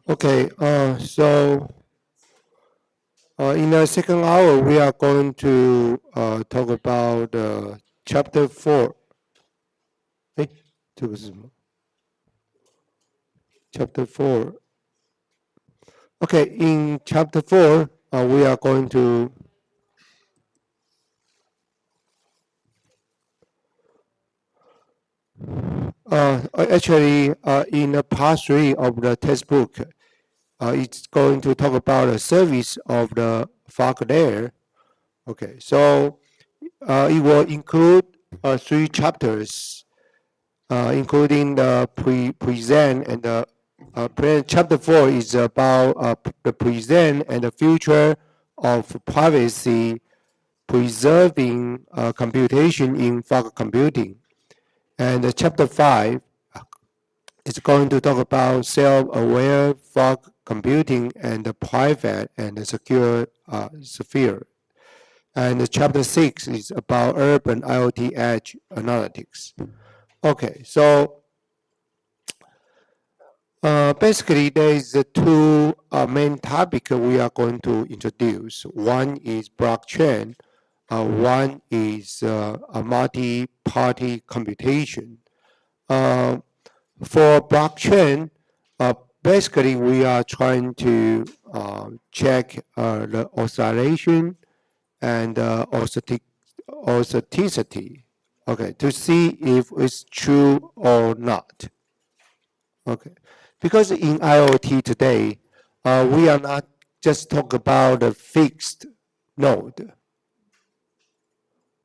Okay, in the second hour, we are going to talk about chapter 4. 这个是什么 Chapter 4. Okay, in chapter 4, we are going to actually in the part 3 of the textbook, it's going to talk about the service of the fog layer. Okay, so it will include 3 chapters, including the present and the chapter 4 is about the present and the future of privacy preserving computation in fog computing. And chapter 5 is going to talk about self-aware fog computing and the private and the secure sphere. And chapter 6 is about urban IoT edge analytics. Okay, so basically there is two main topics we are going to introduce. One is blockchain. One is a multi-party computation. For blockchain, basically we are trying to check the oscillation and authenticity, okay, to see if it's true or not. Okay, because in IoT today, we are not just talk about a fixed node.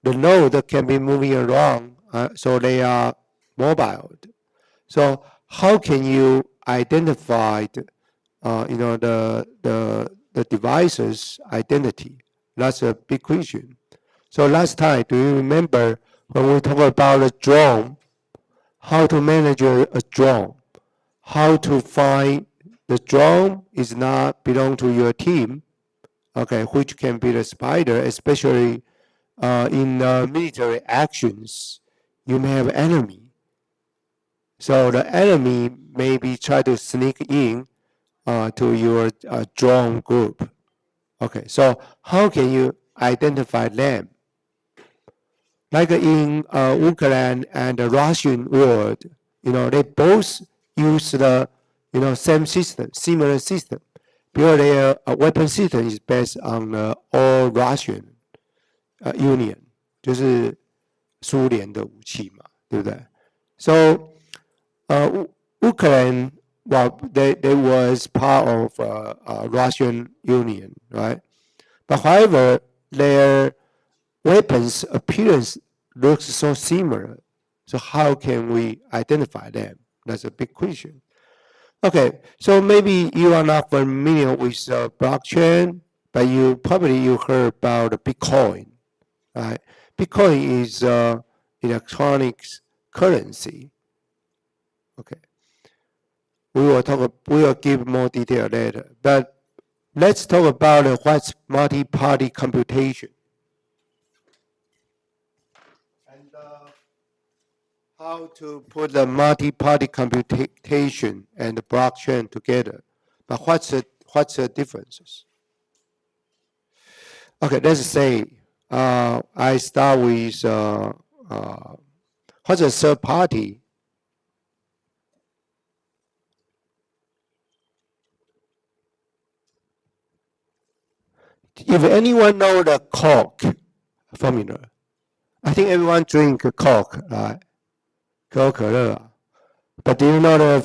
The node can be moving around, so they are mobile. So how can you identify, the device's identity? That's a big question. So last time, do you remember when we talk about a drone, how to manage a drone, how to find the drone is not belong to your team, okay, which can be the spider, especially in military actions, you may have enemy. So the enemy maybe try to sneak in to your drone group. Okay, so how can you identify them? Like in Ukraine and the Russian world, they both use the, same system, similar system, because their weapon system is based on the all Russian Union, 就是苏联的武器嘛，对不对？ So Ukraine, well, they was part of Russian Union, right? But however, their weapons appearance looks so similar. So how can we identify them? That's a big question. Okay, so maybe you are not familiar with blockchain, but you heard about Bitcoin, right? Bitcoin is electronic currency. Okay, we will give more detail later. But let's talk about what's multi-party computation. And how to put the multi-party computation and the blockchain together. But what's the differences? Okay, let's say I start with what's a third party? If anyone know the Coke formula, I think everyone drink Coke, right? 可口可乐. But do you know the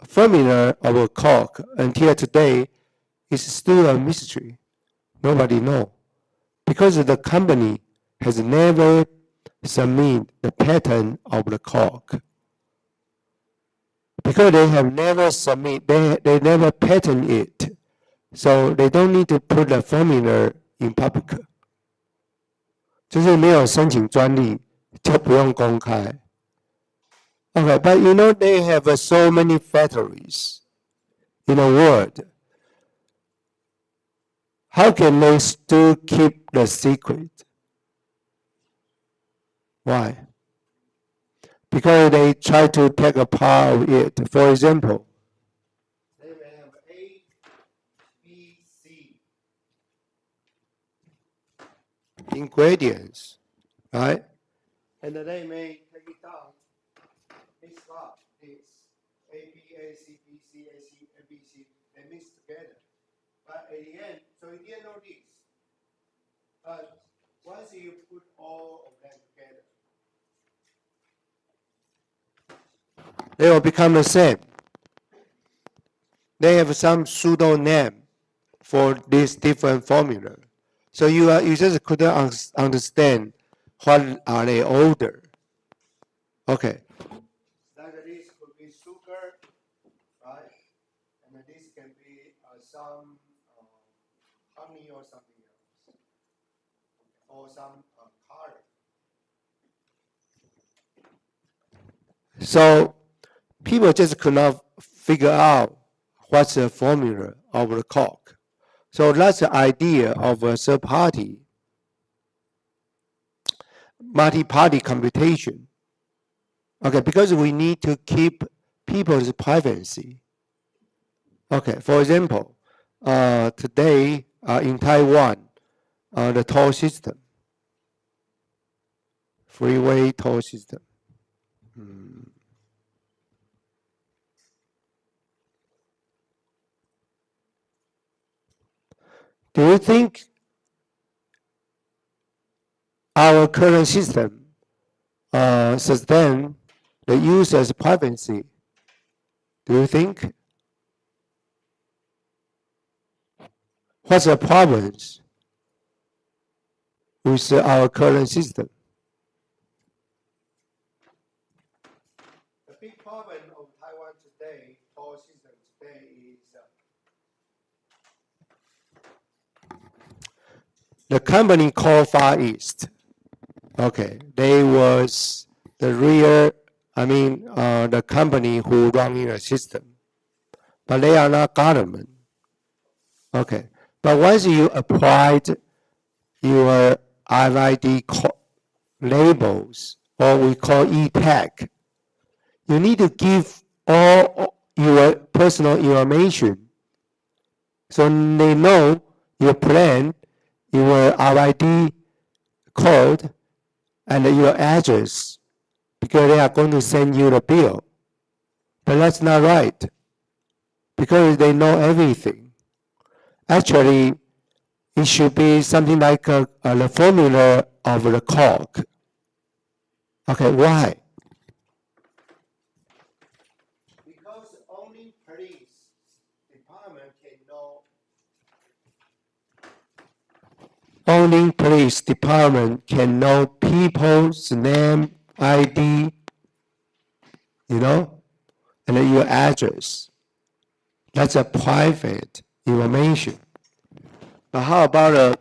formula of a Coke until today is still a mystery. Nobody know. Because the company has never submitted the patent of the Coke. Because they have never they never patent it. So they don't need to put the formula in public. 就是没有申请专利，就不用公开。Okay, but they have so many factories in the world. How can they still keep the secret? Why? Because they try to take a part of it. For example, they may have ingredients, right? And then they may take it down, mix up this A, B, A, C, B, C, A, C, A, B, C, they mix together. But at the end, so you didn't know this. But once you put all of them together, they will become the same. They have some pseudo name for this different formula. So you just couldn't understand what are they order. Okay. Like this could be sugar, right? And then this can be some honey or something else, or some color. So people just could not figure out what's the formula of the Coke. So that's the idea of a third party, multi-party computation. Okay, because we need to keep people's privacy. Okay, for example, today in Taiwan, the toll system, freeway toll system. Do you think our current system sustain the user's privacy? Do you think? What's the problems with our current system? The big problem of Taiwan today, toll system today, is the company called Far East. Okay, they was the real, the company who running the system, but they are not government. Okay, but once you applied your RFID labels, or we call e-tag, you need to give all your personal information, so they know your plan, your RFID code, and your address, because they are going to send you the bill. But that's not right, because they know everything. Actually, it should be something like the formula of the Coke. Okay, why? Because only police department can know. Only police department can know people's name, ID, and your address. That's a private information. But how about a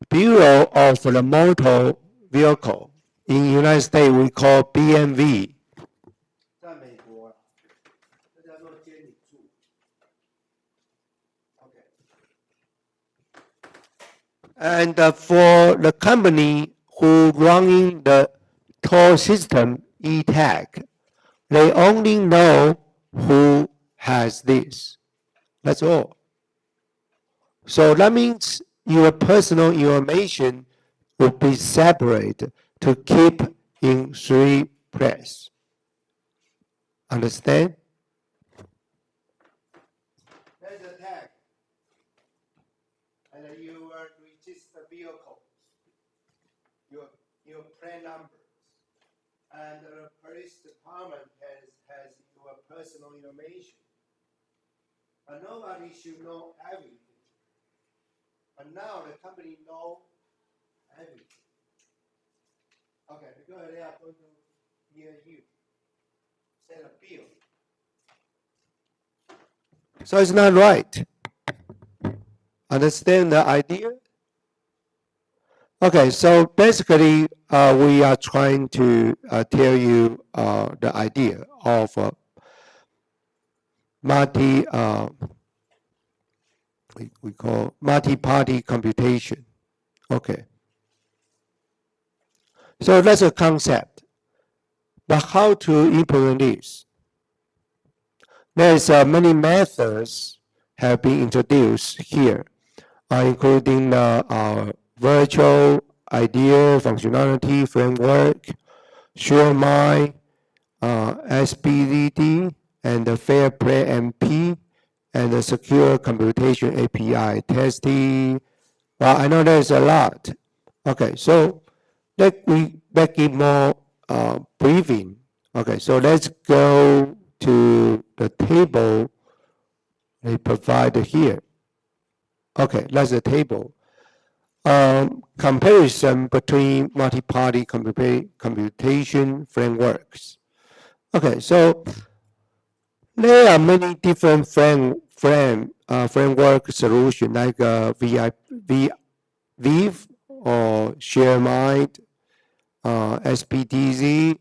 Bureau of the Motor Vehicle? In the United States, we call BMV. And for the company who running the toll system, e-tag, they only know who has this. That's all. So that means your personal information will be separate to keep in 3 places. Understand? There's a tag. And you register vehicles, your plate numbers. And the police department has your personal information. But nobody should know everything. But now the company knows everything. Okay, because they are going to hear you send a bill. So it's not right. Understand the idea? Okay, so basically we are trying to tell you the idea of we call multi-party computation. Okay. So that's a concept. But how to implement this? There's many methods have been introduced here, including virtual idea, functionality, framework, share mind, SPDD, and the fair play MP, and the secure computation API testing. Well, I know there's a lot. Okay, so let me make it more briefing. Okay, so let's go to the table they provide here. Okay, that's the table. Comparison between multi-party computation frameworks. Okay, so there are many different framework solutions like Vive or ShareMind, SPDZ,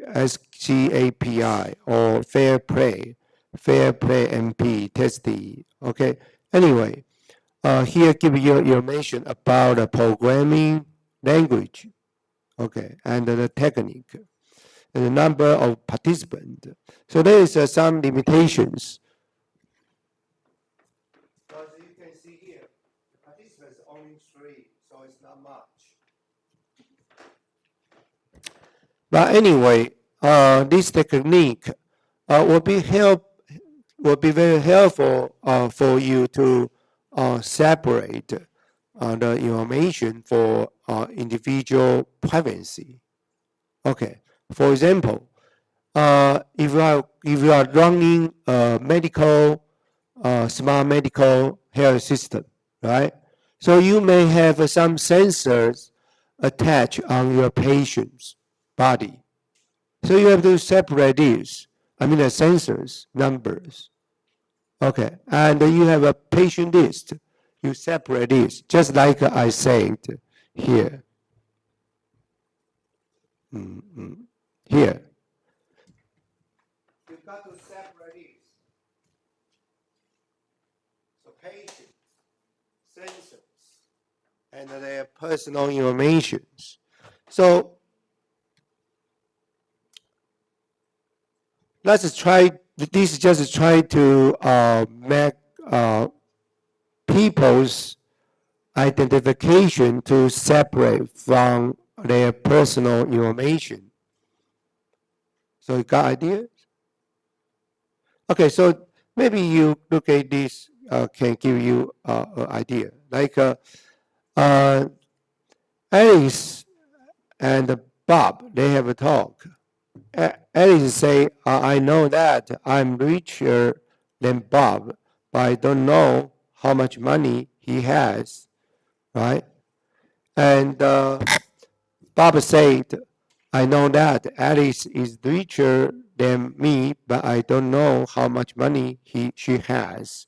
SCAPI, or Fair Play MP, TESTI. Okay, anyway, here give you information about the programming language, okay, and the technique, and the number of participants. So there is some limitations. As you can see here, the participants only 3, so it's not much. But anyway, this technique will be very helpful for you to separate the information for individual privacy. Okay, for example, if you are running a smart medical health system, right? So you may have some sensors attached on your patient's body. So you have to separate these. I mean the sensors numbers. Okay, and you have a patient list. You separate this, just like I said here. Here. You've got to separate these. So patients, sensors, and their personal information. So let's try. This is just try to make people's identification to separate from their personal information. So you got ideas? Okay, so maybe you look at this can give you an idea. Like Alice and Bob, they have a talk. Alice say, I know that I'm richer than Bob, but I don't know how much money he has, right? And Bob said, I know that Alice is richer than me, but I don't know how much money she has.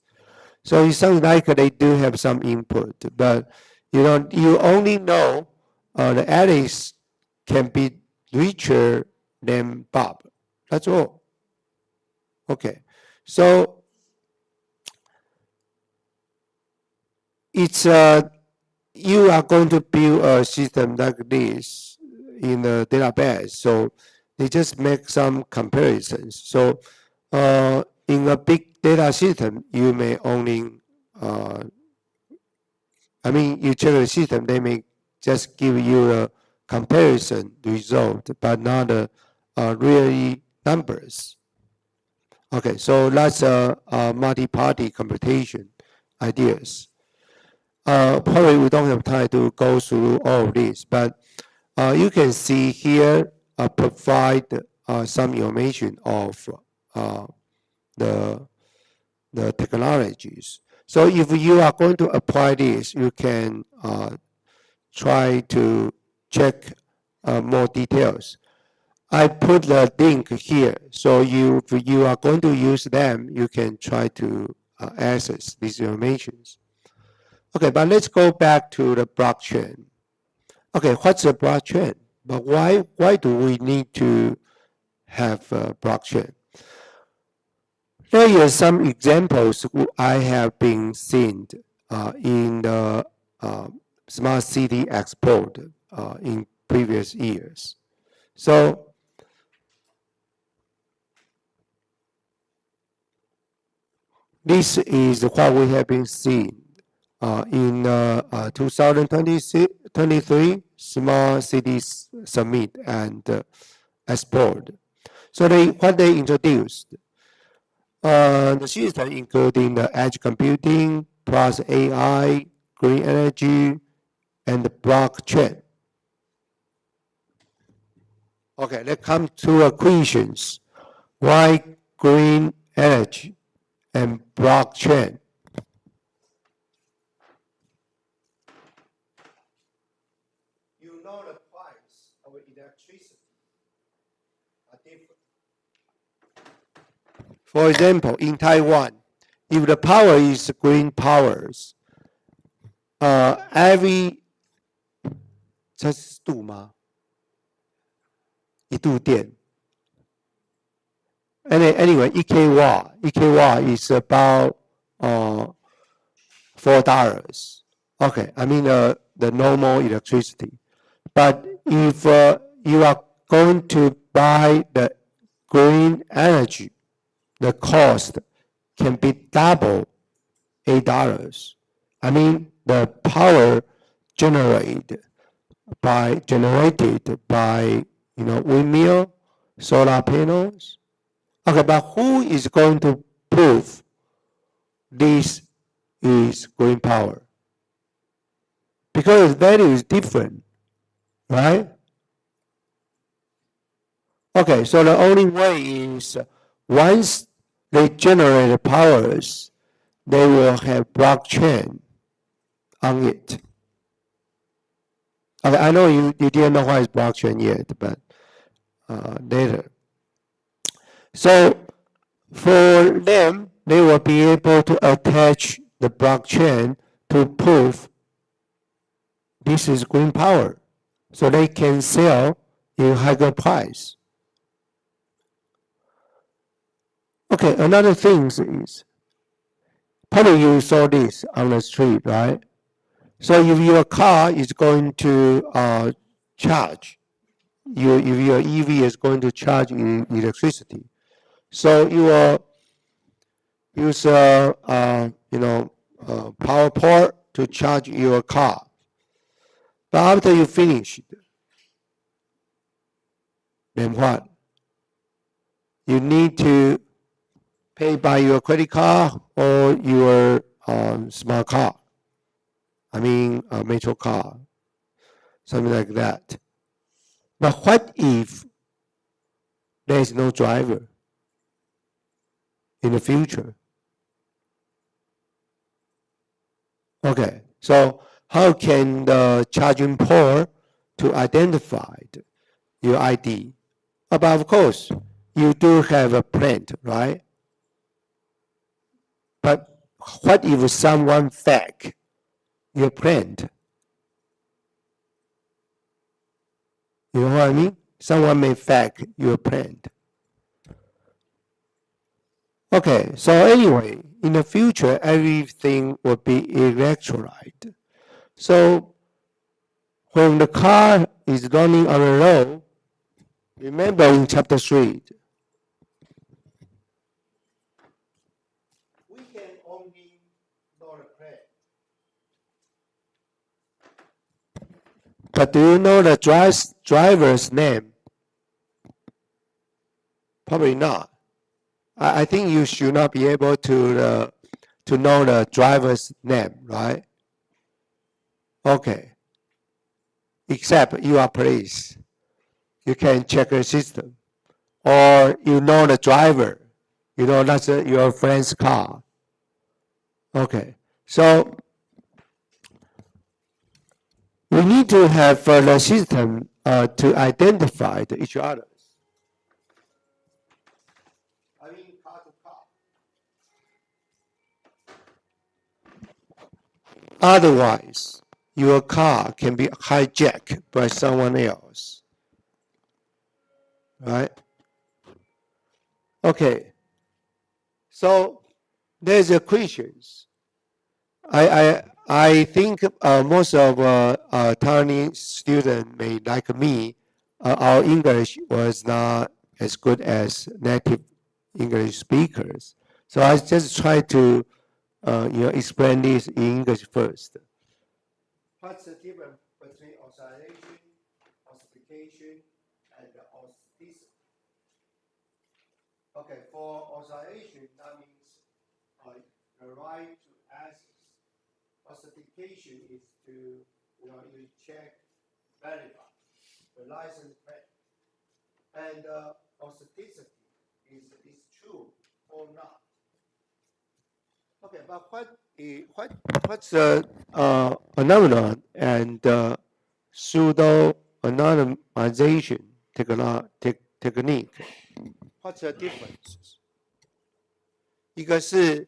So it sounds like they do have some input, but you only know that Alice can be richer than Bob. That's all. Okay, so it's you are going to build a system like this in the database. So they just make some comparisons. So in a big data system, you may only, you check the system, they may just give you a comparison result, but not really numbers. Okay, so that's multi-party computation ideas. Probably we don't have time to go through all of this, but you can see here provide some information of the technologies. So if you are going to apply this, you can try to check more details. I put the link here, so if you are going to use them, you can try to access these informations. Okay, but let's go back to the blockchain. Okay, what's a blockchain? But why do we need to have a blockchain? There are some examples I have been seen in the Smart City Export in previous years. So this is what we have been seeing. in 2023 Small Cities Summit and Export. So what they introduced, the system including the edge computing plus AI, green energy, and the blockchain. Okay, let's come to questions. Why green energy and blockchain? You know the price of electricity are different. For example, in Taiwan, if the power is green powers, every 这是度吗？一度电。Anyway, 1 kW is about $4. Okay, I mean the normal electricity. But if you are going to buy the green energy, the cost can be double $8. I mean the power generated by windmill, solar panels. Okay, but who is going to prove this is green power? Because value is different, right? Okay, so the only way is once they generate the powers, they will have blockchain on it. Okay, I know you didn't know what is blockchain yet, but later. So for them, they will be able to attach the blockchain to prove this is green power. So they can sell in higher price. Okay, another thing is, probably you saw this on the street, right? So if your car is going to charge, if your EV is going to charge electricity, so you will use power port to charge your car. But after you finish it, then what? You need to pay by your credit card or your smart card. I mean, a metro card, something like that. But what if there is no driver in the future? Okay, so how can the charging port to identify your ID? But of course, you do have a plant, right? But what if someone fake your plant? You know what I mean? Someone may fake your plant. Okay, so anyway, in the future, everything will be electrolyte. So when the car is running on the road, remember in chapter 3, we can only know the plant. But do you know the driver's name? Probably not. I think you should not be able to know the driver's name, right? Okay. Except you are police. You can check the system. Or you know the driver. You know that's your friend's car. Okay. So we need to have the system to identify each other. I mean, car to car. Otherwise, your car can be hijacked by someone else. Right? Okay. So there's a questions. I think most of Taiwanese students may like me. Our English was not as good as native English speakers. So I just try to explain this in English first. What's the difference between authorization, authentication, and authenticity? Okay, for authorization, that means the right to access. Authentication is to you check, verify the license plate, and authenticity is true or not. Okay, but what's the phenomenon and pseudo anonymization technique? What's the difference? 一个是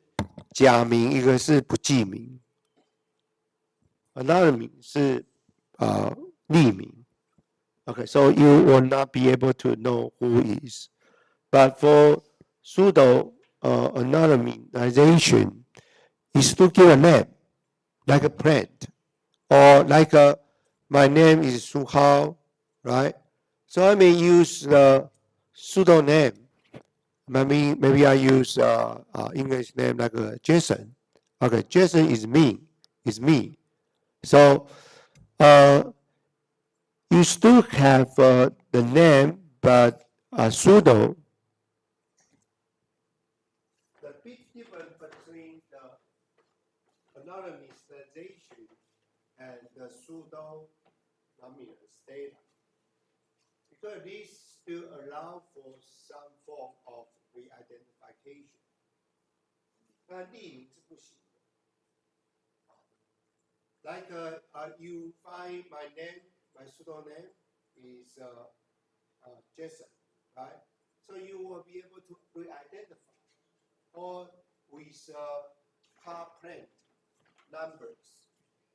假名，一个是不记名。Anonymous 是匿名。Okay, so you will not be able to know who is. But for pseudo anonymization, is to give a name, like a plant, or like my name is Su Hao, right? So I may use the pseudonym. Maybe I use English name like Jason. Okay, Jason is me. So you still have the name, but pseudo. The big difference between the anonymization and the pseudo-anonymous data, because these still allow for some form of re-identification. 那匿名是不行的。Like you find my name, my pseudonym is Jason, right? So you will be able to re-identify. Or with car plate numbers,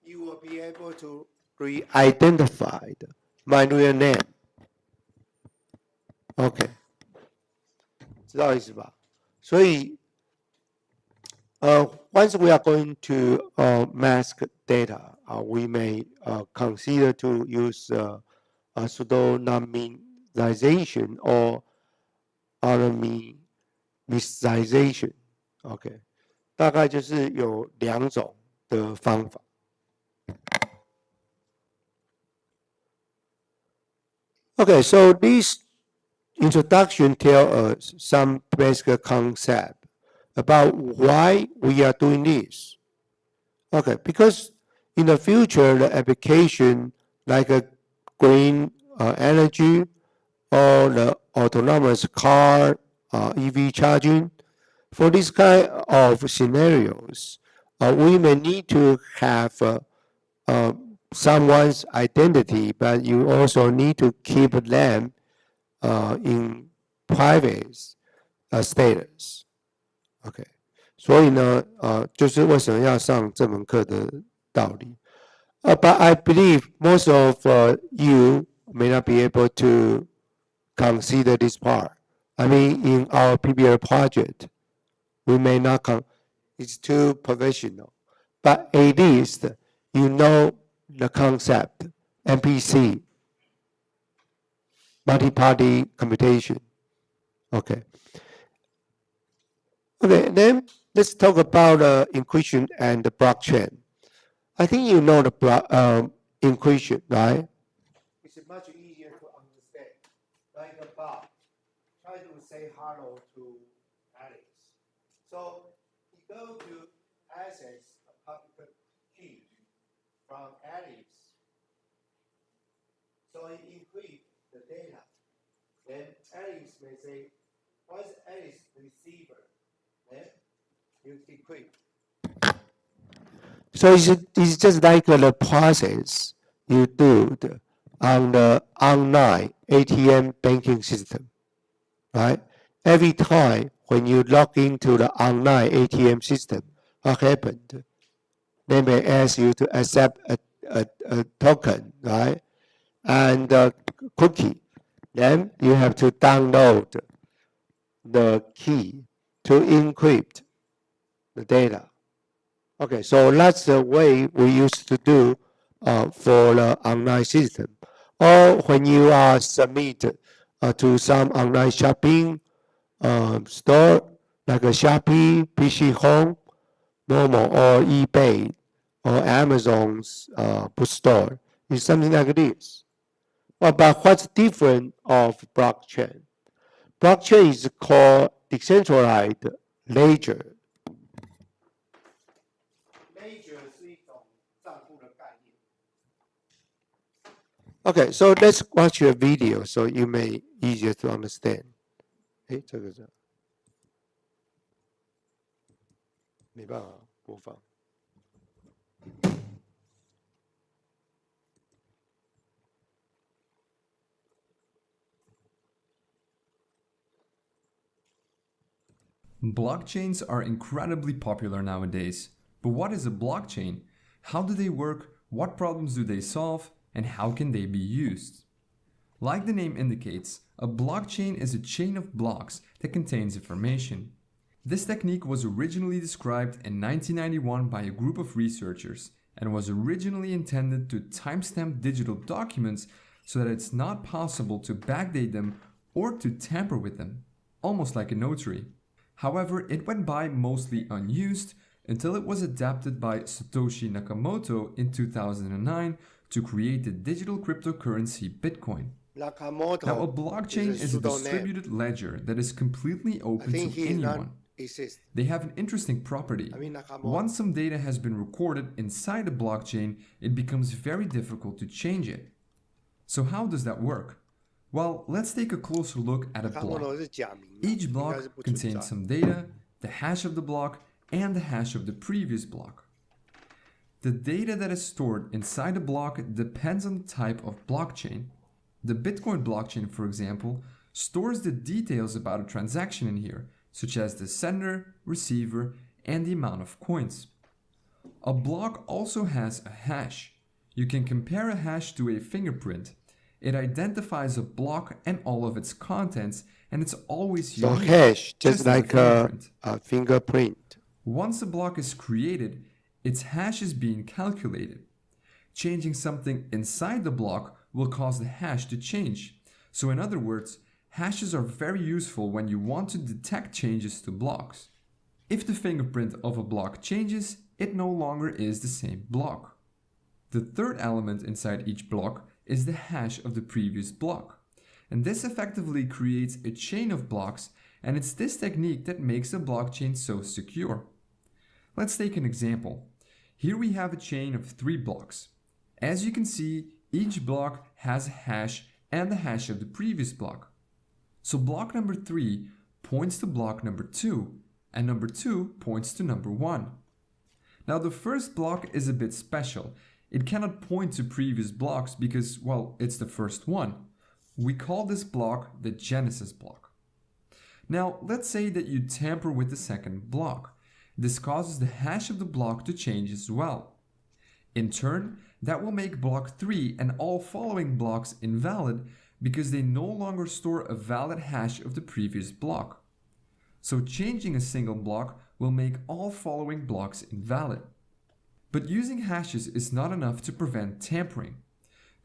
you will be able to re-identify my real name. OK， 知道意思吧？所以once we are going to mask data, we may consider to use pseudonymization or anonymization. OK， 大概就是有两种的方法。Okay, so this introduction tells us some basic concept about why we are doing this. Okay, because in the future, the application like a green energy or the autonomous car, EV charging, for this kind of scenarios, we may need to have someone's identity, but you also need to keep them in private status. OK， 所以呢，就是为什么要上这门课的道理。But I believe most of you may not be able to consider this part. I mean, in our PBL project, we may not it's too professional. But at least you know the concept, MPC, multi-party computation. Okay. Okay, then let's talk about encryption and the blockchain. I think you know the encryption, right? It's much easier to understand. Like a Bob, try to say hello to Alex. So he goes to access a public key from Alex. So he encrypts the data. Then Alex may say, what is Alex receiver? Then you decrypt. So it's just like the process you do on the online ATM banking system, right? Every time when you log into the online ATM system, what happened? They may ask you to accept a token, right? And a cookie. Then you have to download the key to encrypt the data. Okay, so that's the way we used to do for the online system. Or when you are submitted to some online shopping store like a Shopee, PC Home, normal or eBay or Amazon's bookstore. It's something like this. Well, but what's different of blockchain? Blockchain is called decentralized ledger. Okay, so let's watch a video so you may easier to understand. 诶，这个是没办法播放。Blockchains are incredibly popular nowadays. But what is a blockchain? How do they work? What problems do they solve? And how can they be used? Like the name indicates, a blockchain is a chain of blocks that contains information. This technique was originally described in 1991 by a group of researchers and was originally intended to timestamp digital documents so that it's not possible to backdate them or to tamper with them, almost like a notary. However, it went by mostly unused until it was adapted by Satoshi Nakamoto in 2009 to create the digital cryptocurrency Bitcoin. Now, a blockchain is a distributed ledger that is completely open to anyone. They have an interesting property. Once some data has been recorded inside a blockchain, it becomes very difficult to change it. So how does that work? Well, let's take a closer look at a block. Each block contains some data, the hash of the block, and the hash of the previous block. The data that is stored inside a block depends on the type of blockchain. The Bitcoin blockchain, for example, stores the details about a transaction in here, such as the sender, receiver, and the amount of coins. A block also has a hash. You can compare a hash to a fingerprint. It identifies a block and all of its contents, and it's always unique. So hash, just like a fingerprint. Once a block is created, its hash is being calculated. Changing something inside the block will cause the hash to change. So in other words, hashes are very useful when you want to detect changes to blocks. If the fingerprint of a block changes, it no longer is the same block. The third element inside each block is the hash of the previous block. And this effectively creates a chain of blocks, and it's this technique that makes a blockchain so secure. Let's take an example. Here we have a chain of 3 blocks. As you can see, each block has a hash and the hash of the previous block. So block number 3 points to block number 2, and number 2 points to number 1. Now the first block is a bit special. It cannot point to previous blocks because, well, it's the first one. We call this block the Genesis block. Now, let's say that you tamper with the second block. This causes the hash of the block to change as well. In turn, that will make block 3 and all following blocks invalid because they no longer store a valid hash of the previous block. So changing a single block will make all following blocks invalid. But using hashes is not enough to prevent tampering.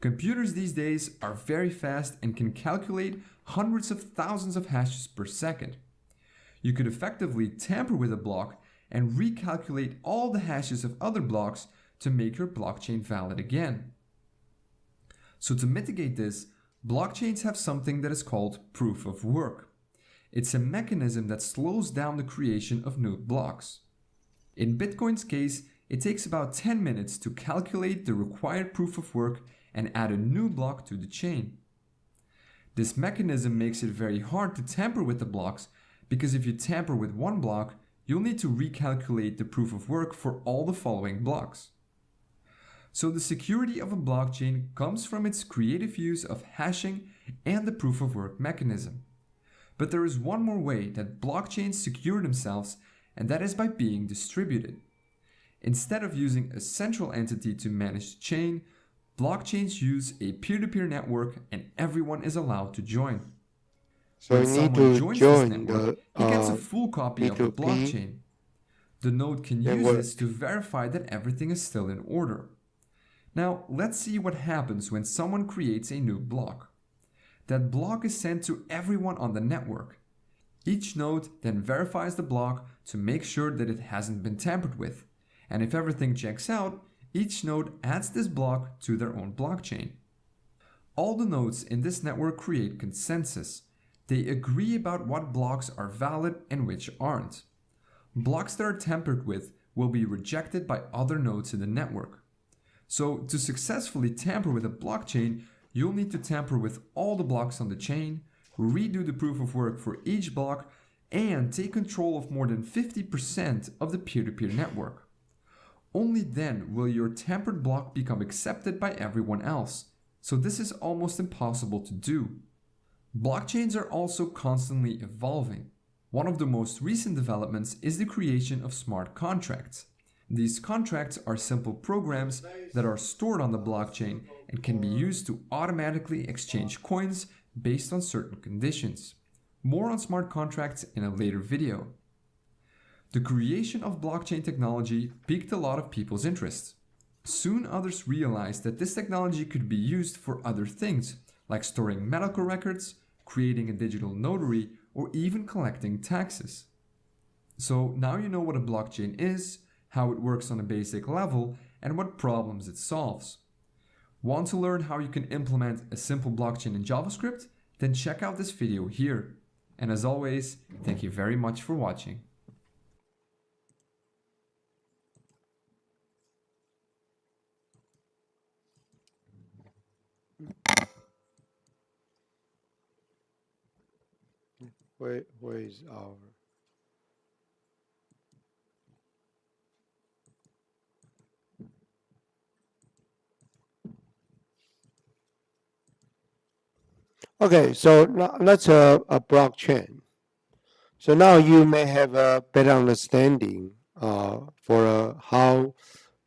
Computers these days are very fast and can calculate hundreds of thousands of hashes per second. You could effectively tamper with a block and recalculate all the hashes of other blocks to make your blockchain valid again. So to mitigate this, blockchains have something that is called proof of work. It's a mechanism that slows down the creation of new blocks. In Bitcoin's case, it takes about 10 minutes to calculate the required proof of work and add a new block to the chain. This mechanism makes it very hard to tamper with the blocks because if you tamper with one block, you'll need to recalculate the proof of work for all the following blocks. So the security of a blockchain comes from its creative use of hashing and the proof of work mechanism. But there is one more way that blockchains secure themselves, and that is by being distributed. Instead of using a central entity to manage the chain, blockchains use a peer-to-peer network and everyone is allowed to join. So when you need someone to joins join this network, he gets a full copy of the P2P blockchain. The node can use network. this to verify that everything is still in order. Now, let's see what happens when someone creates a new block. That block is sent to everyone on the network. Each node then verifies the block to make sure that it hasn't been tampered with. And if everything checks out, each node adds this block to their own blockchain. All the nodes in this network create consensus. They agree about what blocks are valid and which aren't. Blocks that are tampered with will be rejected by other nodes in the network. So to successfully tamper with a blockchain, you'll need to tamper with all the blocks on the chain, redo the proof of work for each block, and take control of more than 50% of the peer-to-peer network. Only then will your tampered block become accepted by everyone else. So this is almost impossible to do. Blockchains are also constantly evolving. One of the most recent developments is the creation of smart contracts. These contracts are simple programs that are stored on the blockchain and can be used to automatically exchange coins based on certain conditions. More on smart contracts in a later video. The creation of blockchain technology piqued a lot of people's interest. Soon others realized that this technology could be used for other things, like storing medical records, creating a digital notary, or even collecting taxes. So now you know what a blockchain is, how it works on a basic level, and what problems it solves. Want to learn how you can implement a simple blockchain in JavaScript? Then check out this video here. And as always, thank you very much for watching. Where is our? Okay, so now let's a blockchain. So now you may have a better understanding for how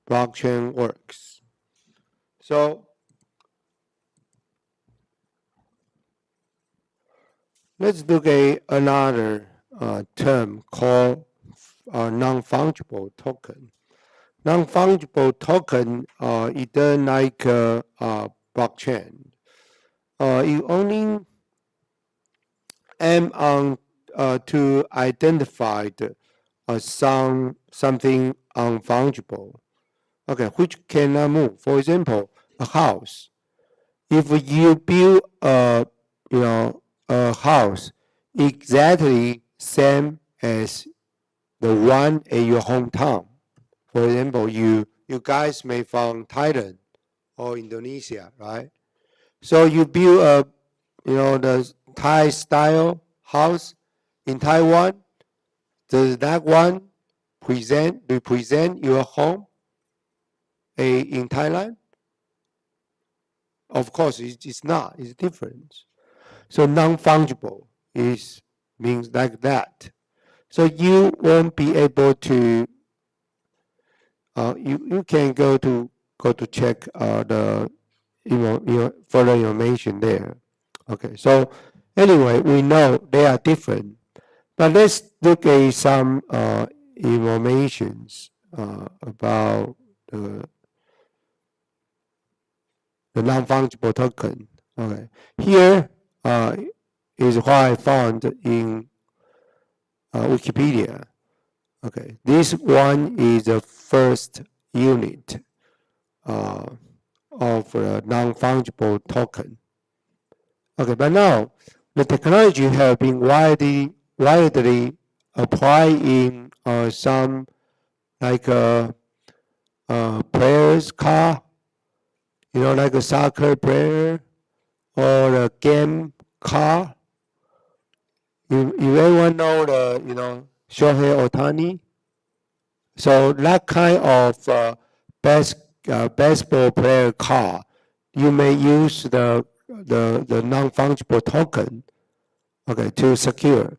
blockchain works. So let's look at another term called non-fungible token. Non-fungible token is like blockchain. You only aim on to identify something unfungible, okay, which cannot move. For example, a house. If you build a house exactly same as the one at your hometown. For example, you guys may from Thailand or Indonesia, right? So you build a the Thai style house in Taiwan. Does that one represent your home in Thailand? Of course, it's not. It's different. So non-fungible means like that. So you won't be able to. You can go to check the further information there. Okay. So anyway, we know they are different, but let's look at some informations about the non-fungible token. Okay. Here is what I found in Wikipedia. Okay, this one is the first unit of a non-fungible token. Okay, but now the technology have been widely applied in some like players car, like a soccer player or a game car. You everyone know the Shohei Ohtani. So that kind of baseball player car, you may use the non-fungible token, okay, to secure.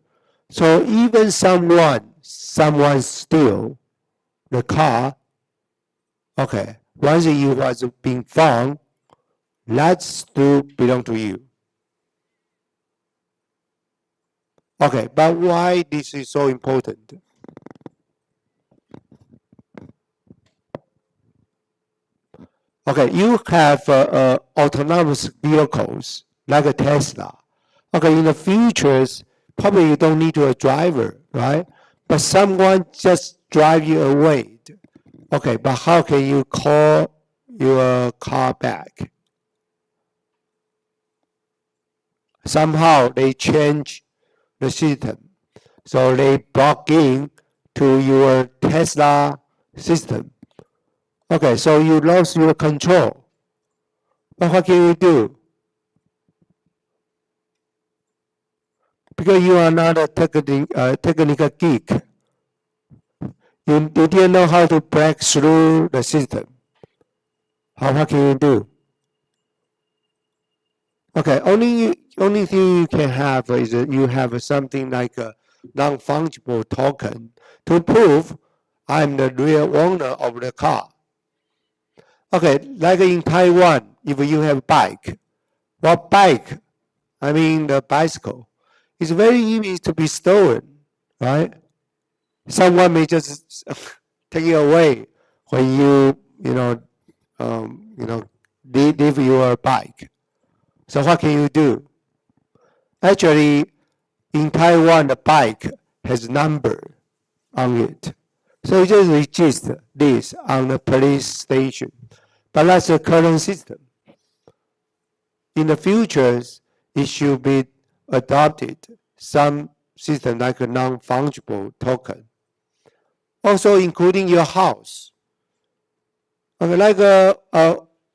So even someone steal the car, okay, once it was being found, that still belong to you. Okay, but why this is so important? Okay, you have autonomous vehicles like a Tesla. Okay, in the futures, probably you don't need a driver, right? but someone just drive you away. Okay, but how can you call your car back? Somehow they change the system. So they plug in to your Tesla system. Okay, so you lost your control. But what can you do? Because you are not a technical geek. You didn't know how to break through the system. What can you do? Okay, only thing you can have is that you have something like a non-fungible token to prove I'm the real owner of the car. Okay, like in Taiwan, if you have bike, what bike? I mean the bicycle. It's very easy to be stolen, right? Someone may just take it away when leave your bike. So what can you do? Actually, in Taiwan, the bike has number on it. So you just register this on the police station. But that's the current system. In the future, it should be adopted some system like a non-fungible token. Also including your house. Okay, like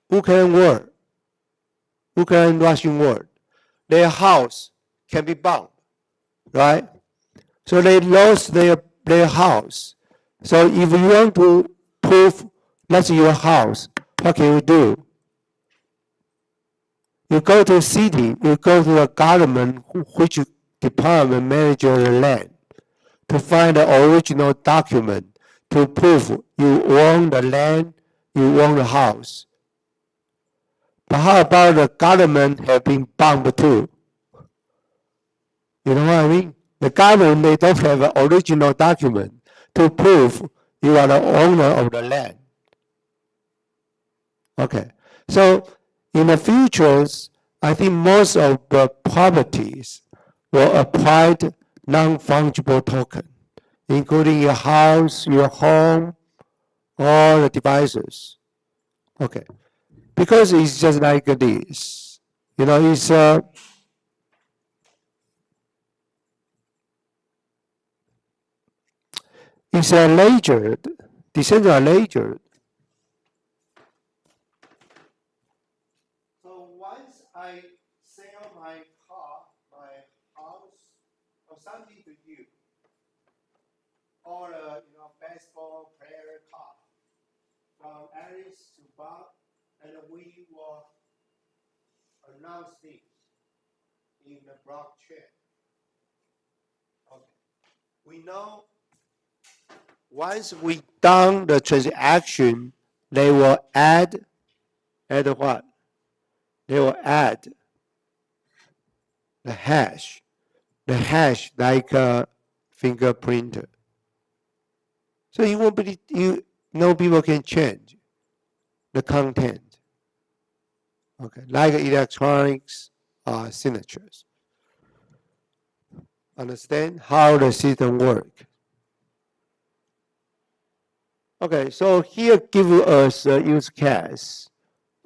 Ukraine-Russian war, their house can be bombed, right? So they lost their house. So if you want to prove that's your house, what can you do? You go to city, you go to the government, which department manages the land, to find the original document to prove you own the land, you own the house. But how about the government have been bombed too? You know what I mean? The government, they don't have an original document to prove you are the owner of the land. Okay, so in the futures, I think most of the properties will apply non-fungible token, including your house, your home, all the devices. Okay, because it's just like this. You know, it's a ledger, decentralized ledger. So once I sell my car, my house, or something to you, or a baseball player car, from Alice to Bob, and we will announce this in the blockchain. Okay. We know once we done the transaction, they will add what? They will add the hash like a fingerprint. So you won't be, people can change the content. Okay, like electronics signatures. Understand how the system works. Okay, so here give us a use case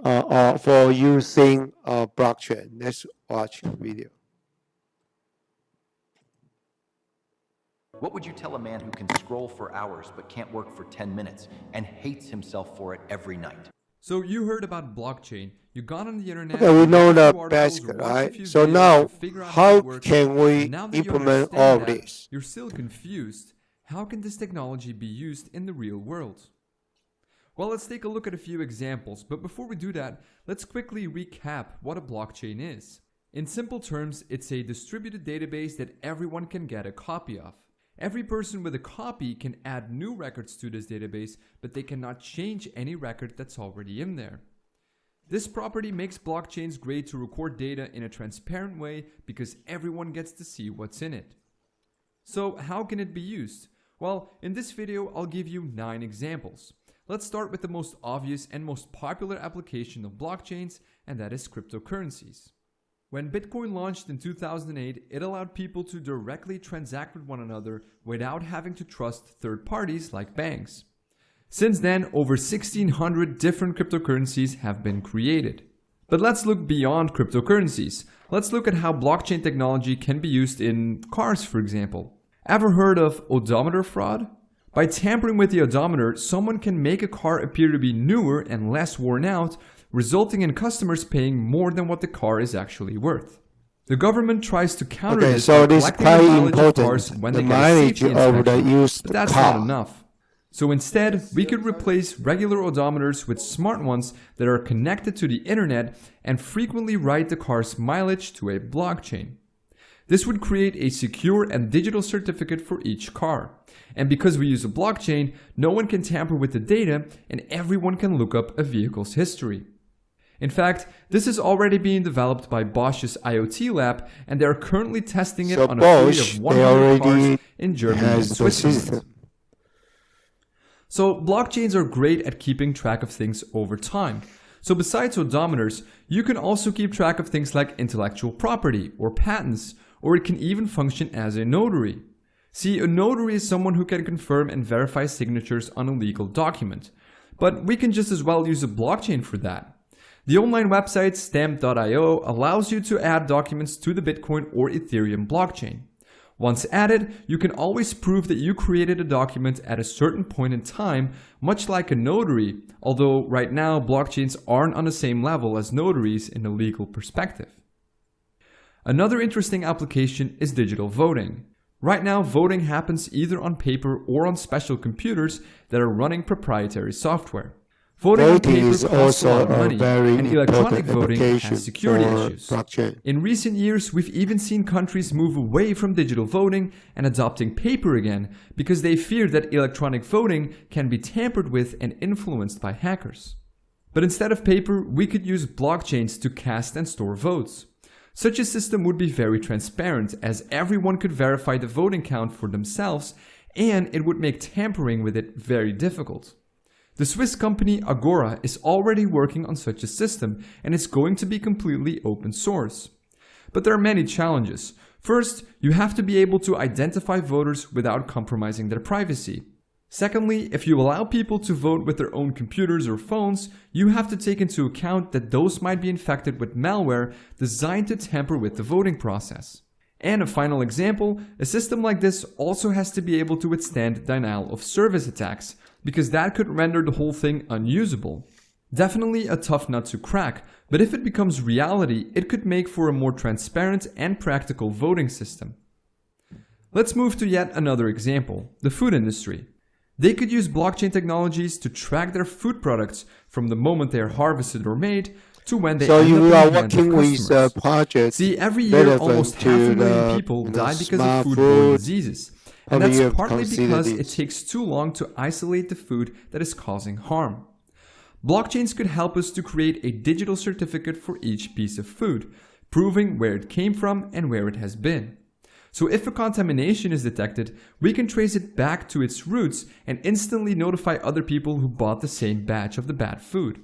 for using blockchain. Let's watch the video. What would you tell a man who can scroll for hours but can't work for 10 minutes and hates himself for it every night? So you heard about blockchain. You got on the internet. Okay, we know the basic, right? So now, how can we implement all this? You're still confused. How can this technology be used in the real world? Well, let's take a look at a few examples, but before we do that, let's quickly recap what a blockchain is. In simple terms, it's a distributed database that everyone can get a copy of. Every person with a copy can add new records to this database, but they cannot change any record that's already in there. This property makes blockchains great to record data in a transparent way because everyone gets to see what's in it. So how can it be used? Well, in this video, I'll give you 9 examples. Let's start with the most obvious and most popular application of blockchains, and that is cryptocurrencies. When Bitcoin launched in 2008, it allowed people to directly transact with one another without having to trust third parties like banks. Since then, over 1,600 different cryptocurrencies have been created. But let's look beyond cryptocurrencies. Let's look at how blockchain technology can be used in cars, for example. Ever heard of odometer fraud? By tampering with the odometer, someone can make a car appear to be newer and less worn out, resulting in customers paying more than what the car is actually worth. The government tries to counter this so by it is collecting quite the mileage of cars important, when the they get a mileage safety of the inspection, used but that's car. not enough. So instead, we could replace regular odometers with smart ones that are connected to the internet and frequently write the car's mileage to a blockchain. This would create a secure and digital certificate for each car. And because we use a blockchain, no one can tamper with the data and everyone can look up a vehicle's history. In fact, this is already being developed by Bosch's IoT lab, and they are currently testing it So on a fleet Bosch, of they 100 cars already in Germany and has the Switzerland. system. So blockchains are great at keeping track of things over time. So besides odometers, you can also keep track of things like intellectual property or patents, or it can even function as a notary. See, a notary is someone who can confirm and verify signatures on a legal document. But we can just as well use a blockchain for that. The online website stamp.io allows you to add documents to the Bitcoin or Ethereum blockchain. Once added, you can always prove that you created a document at a certain point in time, much like a notary, although right now blockchains aren't on the same level as notaries in a legal perspective. Another interesting application is digital voting. Right now, voting happens either on paper or on special computers that are running proprietary software. Voting on Voting paper is costs a lot also of a money, very and electronic important voting application has security for issues. blockchain. In recent years, we've even seen countries move away from digital voting and adopting paper again because they fear that electronic voting can be tampered with and influenced by hackers. But instead of paper, we could use blockchains to cast and store votes. Such a system would be very transparent, as everyone could verify the voting count for themselves, and it would make tampering with it very difficult. The Swiss company Agora is already working on such a system, and it's going to be completely open source. But there are many challenges. First, you have to be able to identify voters without compromising their privacy. Secondly, if you allow people to vote with their own computers or phones, you have to take into account that those might be infected with malware designed to tamper with the voting process. And a final example, a system like this also has to be able to withstand denial of service attacks, because that could render the whole thing unusable. Definitely a tough nut to crack, but if it becomes reality, it could make for a more transparent and practical voting system. Let's move to yet another example, the food industry. They could use blockchain technologies to track their food products from the moment they are harvested or made to when they So end up you in the are hands of working with customers. projects See, every year relevant almost to 500,000 the, people you know, die because smart of foodborne food. diseases. How And do that's you partly consider because it this? takes too long to isolate the food that is causing harm. Blockchains could help us to create a digital certificate for each piece of food, proving where it came from and where it has been. So if a contamination is detected, we can trace it back to its roots and instantly notify other people who bought the same batch of the bad food.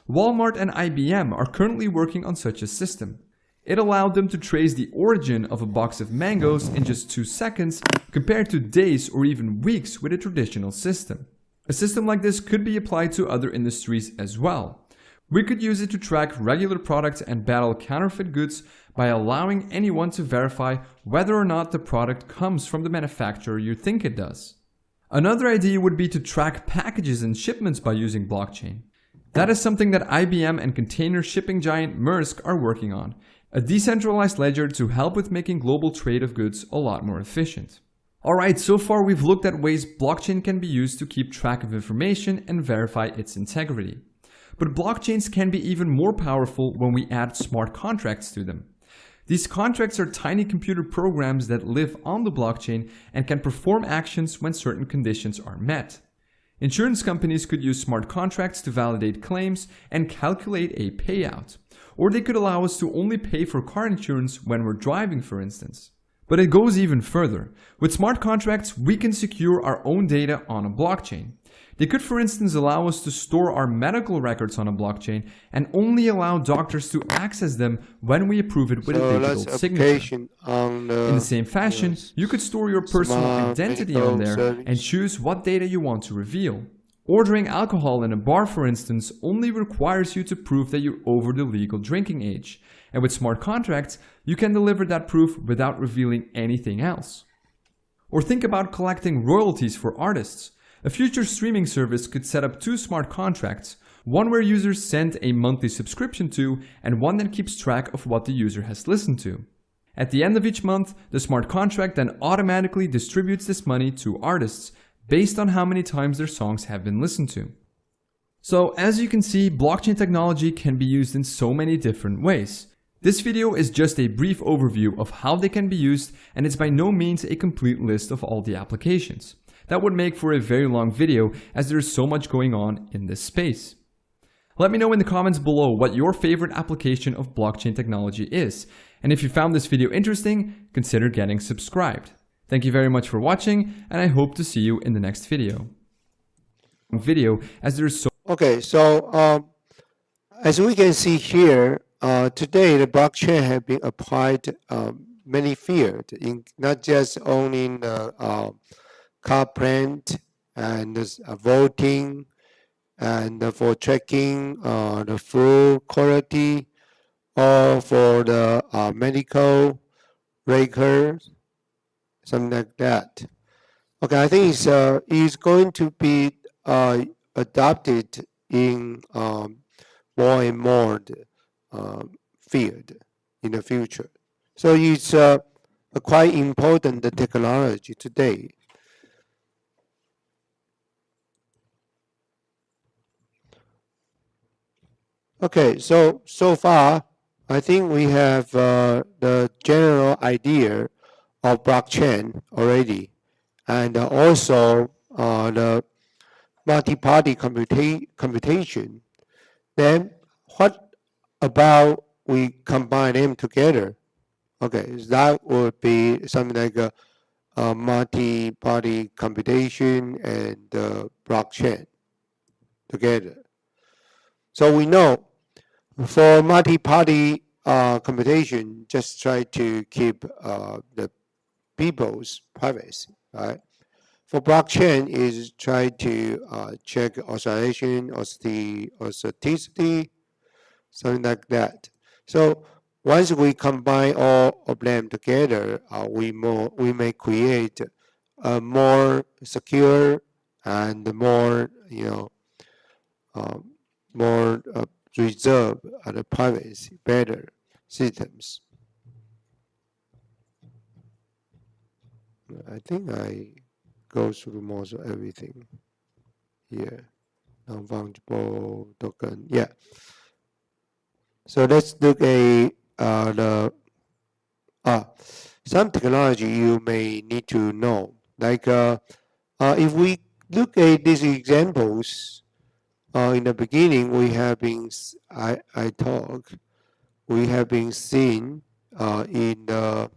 Walmart and IBM are currently working on such a system. It allowed them to trace the origin of a box of mangoes in just 2 seconds compared to days or even weeks with a traditional system. A system like this could be applied to other industries as well. We could use it to track regular products and battle counterfeit goods by allowing anyone to verify whether or not the product comes from the manufacturer you think it does. Another idea would be to track packages and shipments by using blockchain. That is something that IBM and container shipping giant Maersk are working on, a decentralized ledger to help with making global trade of goods a lot more efficient. Alright, so far we've looked at ways blockchain can be used to keep track of information and verify its integrity. But blockchains can be even more powerful when we add smart contracts to them. These contracts are tiny computer programs that live on the blockchain and can perform actions when certain conditions are met. Insurance companies could use smart contracts to validate claims and calculate a payout. Or they could allow us to only pay for car insurance when we're driving, for instance. But it goes even further. With smart contracts, we can secure our own data on a blockchain. They could, for instance, allow us to store our medical records on a blockchain and only allow doctors to access them when we approve it with a So digital that's signature. application on In the same fashion, you could store your personal smart identity medical on there and service. choose what data you want to reveal. Ordering alcohol in a bar, for instance, only requires you to prove that you're over the legal drinking age. And with smart contracts, you can deliver that proof without revealing anything else. Or think about collecting royalties for artists. A future streaming service could set up two smart contracts, one where users send a monthly subscription to, and one that keeps track of what the user has listened to. At the end of each month, the smart contract then automatically distributes this money to artists based on how many times their songs have been listened to. So as you can see, blockchain technology can be used in so many different ways. This video is just a brief overview of how they can be used, and it's by no means a complete list of all the applications. That would make for a very long video as there is so much going on in this space. Let me know in the comments below what your favorite application of blockchain technology is. And if you found this video interesting, consider getting subscribed. Thank you very much for watching, and I hope to see you in the next video. As there is so Okay, so as we can see here, today the blockchain has been applied many fields, in not just only in the car plant and voting and for tracking the food quality, or for the medical records, something like that. Okay, I think it's going to be adopted in more and more field in the future. So it's a quite important technology today. Okay, so far, I think we have the general idea of blockchain already, and also the multi-party computation. Then what about we combine them together? Okay, that would be something like a multi-party computation and blockchain together. So we know for multi-party computation, just try to keep the people's privacy, right? For blockchain is try to check authorization, authenticity, something like that. So once we combine all of them together, we may create a more secure and more, more reserve and privacy, better systems. I think I go through most of everything here. Non-fungible token, yeah. So let's look at some technology you may need to know. Like if we look at these examples, in the beginning we have been we have been seen in the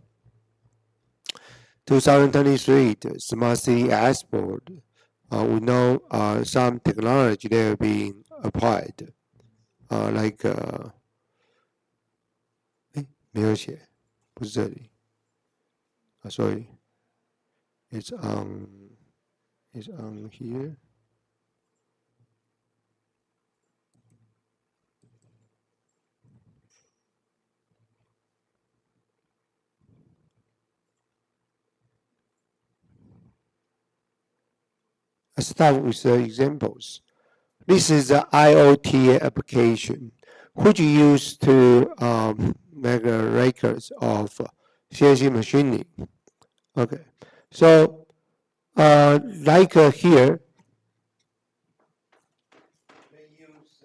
2023 the Smart City Dashboard. We know some technology that are being applied, like 没有写，不是这里。Sorry, it's on here. I start with the examples. This is the IoT application, which you use to make records of CNC machining. Okay, so like here, they use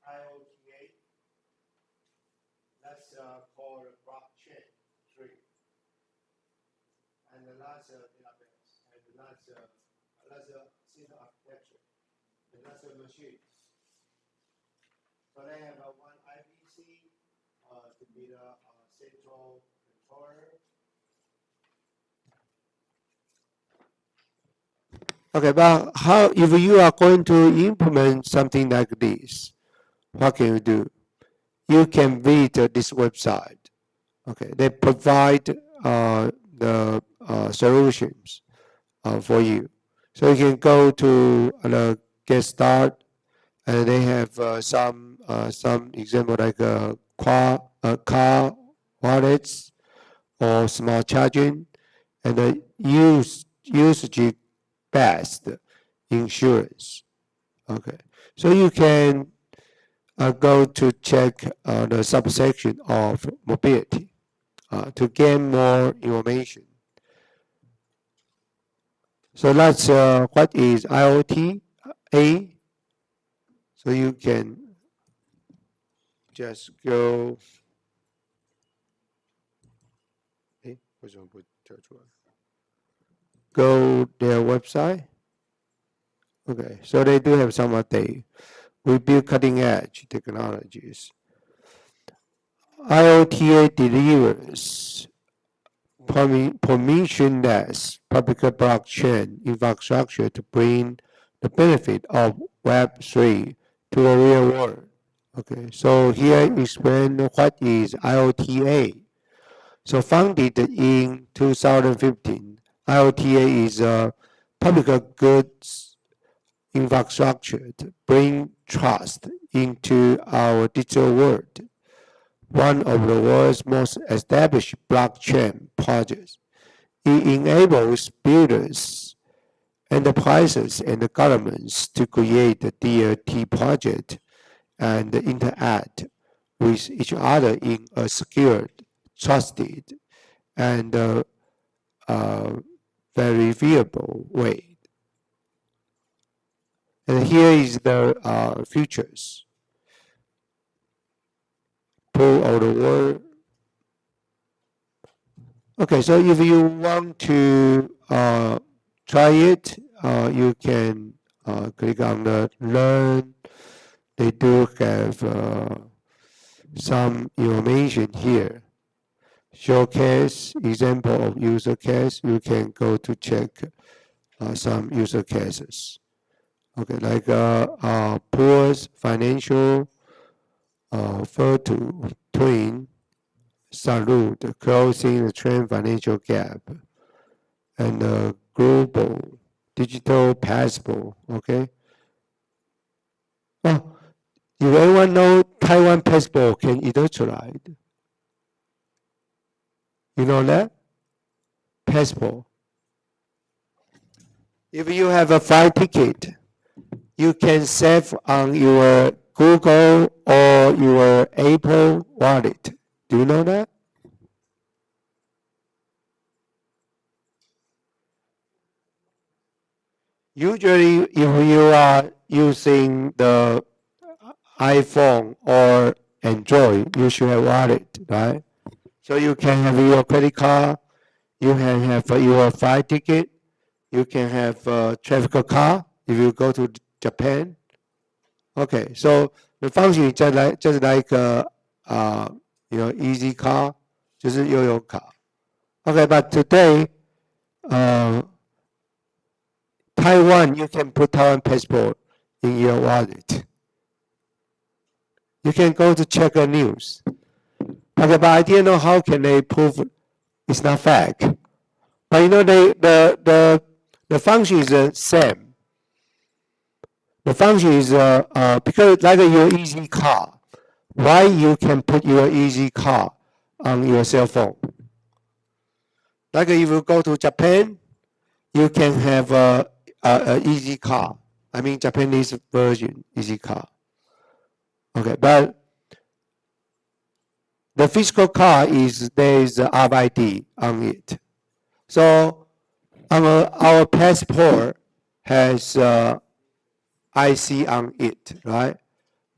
IoTA. That's called blockchain tree, and that's a database, and that's a system architecture, and that's a machine. So they have one IPC to be the central controller. Okay, but how if you are going to implement something like this, what can you do? You can visit this website. Okay, they provide the solutions for you. So you can go to the Get Start, and they have some example like car wallets or smart charging, and the usage based insurance. Okay, so you can go to check the subsection of mobility to gain more information. So that's what is IoT A. So you can just go. 为什么不跳出来 Go their website. Okay, so they do have some update. We build cutting edge technologies. IoTA delivers permissionless public blockchain infrastructure to bring the benefit of Web3 to the real world. Okay, so here explain what is IoTA. So founded in 2015, IoTA is a public goods infrastructure to bring trust into our digital world. One of the world's most established blockchain projects. It enables builders, enterprises, and governments to create the DLT project and interact with each other in a secured, trusted, and verifiable way. And here is the features. Pool of the world. Okay, so if you want to try it, you can click on the learn. They do have some information here. Showcase example of user case. You can go to check some user cases. Okay, like Poor's Financial, Photo Twin, Salute, Closing the Trend Financial Gap, and Global Digital Passport. Okay. Oh, if anyone know Taiwan passport can electrolyte? You know that? Passport. If you have a flight ticket, you can save on your Google or your Apple wallet. Do you know that? Usually, if you are using the iPhone or Android, you should have wallet, right? So you can have your credit card, you can have your flight ticket, you can have a traffic card if you go to Japan. Okay, so the function is just like easy car, 就是悠游卡. Okay, but today, Taiwan, you can put Taiwan passport in your wallet. You can go to check the news. Okay, but I didn't know how can they prove it's not fact. But you know, the function is the same. The function is because like your easy car, why you can put your easy car on your cell phone? Like if you go to Japan, you can have a easy car. I mean Japanese version easy car. Okay, but the physical car there is RFID on it. So our passport has IC on it, right?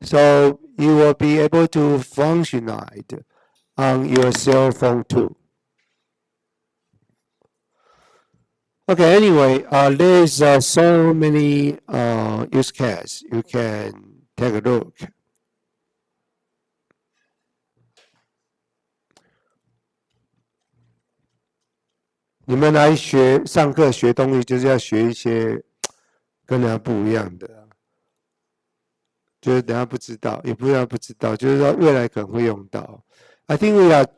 So you will be able to functionalize on your cell phone too. Okay, anyway, there's so many use cases. You can take a look. You 们来上课学东西，就是要学一些跟人家不一样的，就是等下不知道，也不是不知道，就是说未来可能会用到。I think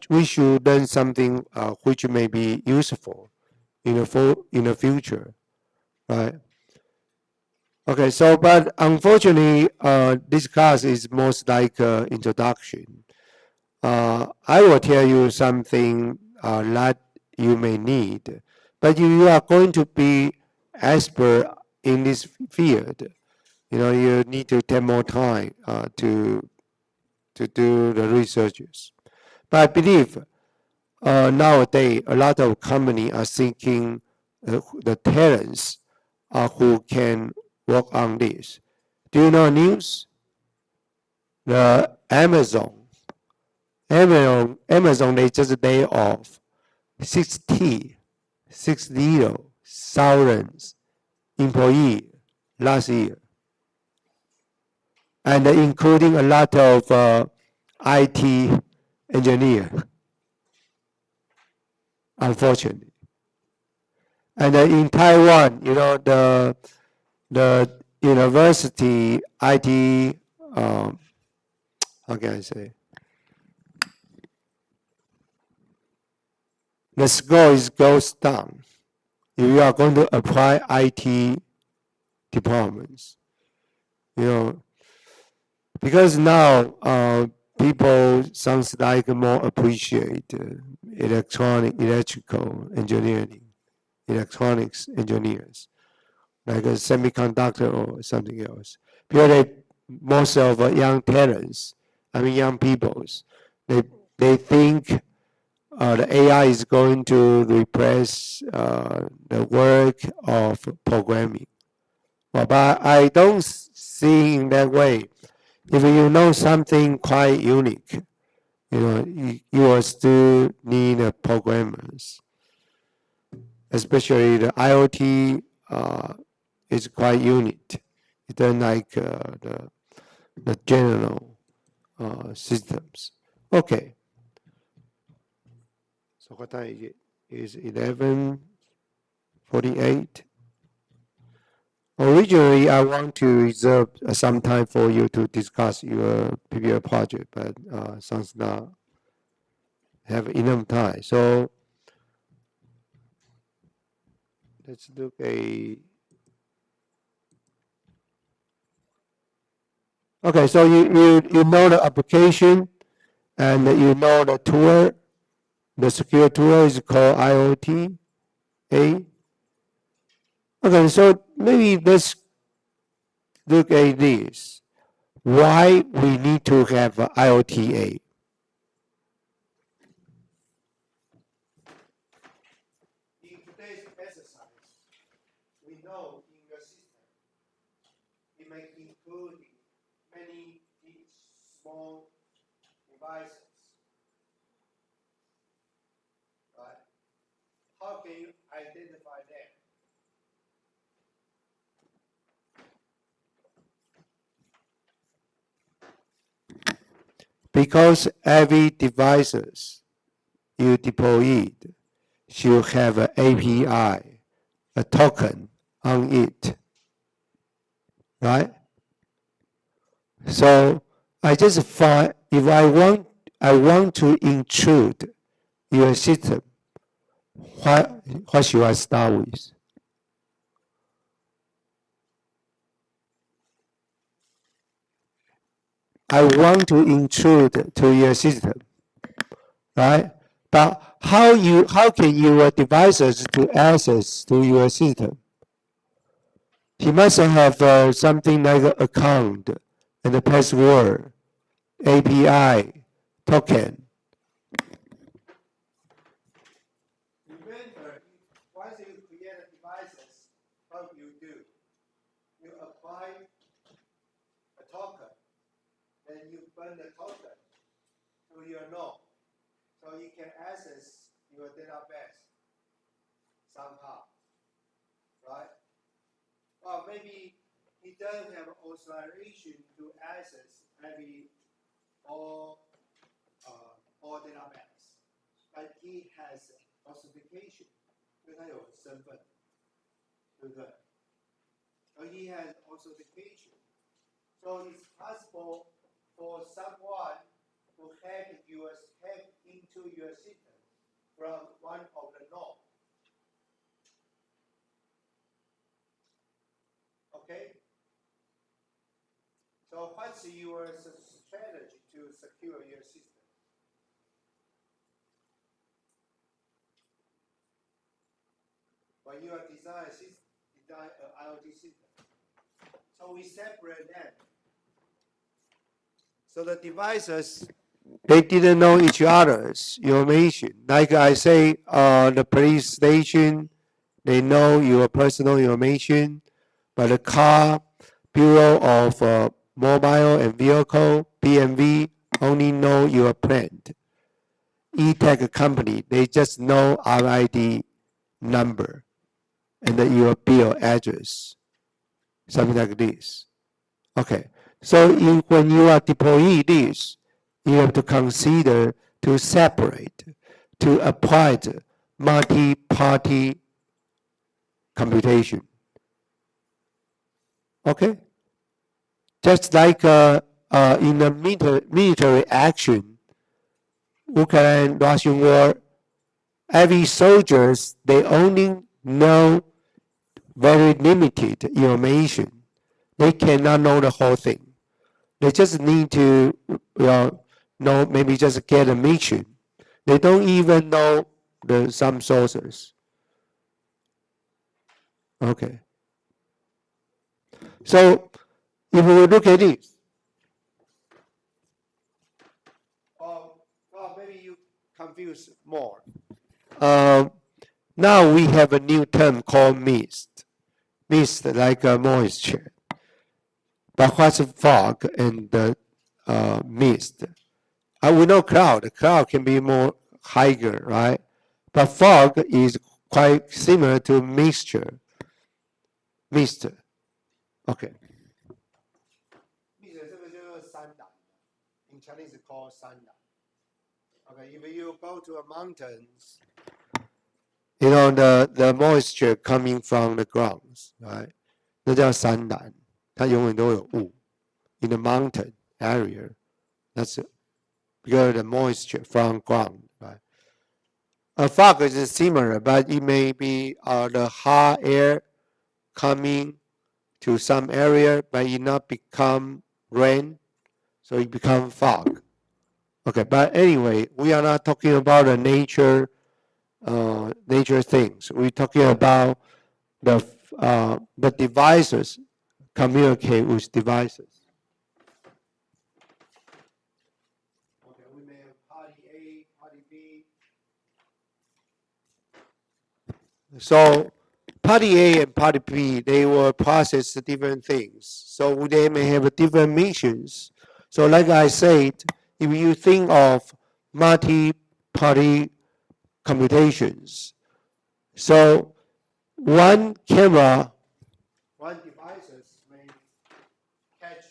we should learn something which may be useful in the future, right? Okay, so but unfortunately, this class is most like introduction. I will tell you something that you may need, but you are going to be expert in this field. You need to take more time to do the researches. But I believe nowadays a lot of companies are seeking the talents who can work on this. Do you know news? The Amazon, they just lay off 60,000 employees last year, and including a lot of IT engineers, unfortunately. And in Taiwan, the university IT, how can I say? The score goes down if you are going to apply IT departments. Because now people sounds like more appreciate electrical engineering, electronics engineers, like a semiconductor or something else. Because most of young talents, young peoples, they think the AI is going to replace the work of programming. But I don't see in that way. If you know something quite unique, you will still need programmers. Especially the IoT is quite unique. It doesn't like the general systems. Okay. So what time is it? Is 11:48. Originally, I want to reserve some time for you to discuss your PBL project, but sounds not have enough time. So let's look okay, so you know the application and you know the tool. The secure tool is called IoT. Okay, so maybe let's look at this. Why we need to have IoTA? In today's exercise, we know in your system, it may include many small devices, right? How can you identify them? Because every devices you deployed should have an API, a token on it, right? So I just find if I want to intrude your system, what should I start with? I want to intrude to your system, right? But how can your devices to access to your system? He must have something like an account and a password, API, token. Remember, once you create devices, what you do? You apply a token, then you burn the token to your node, so you can access your database somehow, right? Or maybe he doesn't have authorization to access all database, but he has authentication, 因为他有身份，对不对？ So he has authentication. So it's possible for someone to hack into your system from one of the nodes. Okay? So what's your strategy to secure your system? When you are design an IoT system. So we separate them. So the devices, they didn't know each other's information. Like I say, the police station, they know your personal information, but the car, Bureau of Mobile and Vehicle, BMV, only know your plant. E-tech company, they just know RID number and then your bill address, something like this. Okay, so when you are deploying this, you have to consider to separate, to apply the multi-party computation. Okay, just like in a military action, Ukraine, Russian war, every soldiers, they only know very limited information. They cannot know the whole thing. They just need to know maybe just get a mission. They don't even know some sources. Okay. So if we look at this, well, maybe you confuse more. Now we have a new term called mist. Mist like a moisture. But what's fog and mist? We know cloud. Cloud can be more higher, right? But fog is quite similar to mixture. Mist. Okay. In Chinese it's called 山南. Okay, if you go to the mountains, you know the moisture coming from the grounds, right? 那叫山南，它永远都有雾。In the mountain area, that's because the moisture from ground, right? A fog is similar, but it may be the hot air coming to some area, but it not become rain, so it become fog. Okay, but anyway, we are not talking about the nature things. We're talking about the devices communicate with devices. Okay, we may have party A, party B. So party A and party B, they will process different things. So they may have different missions. So like I said, if you think of multi-party computations, so one camera, one devices may catch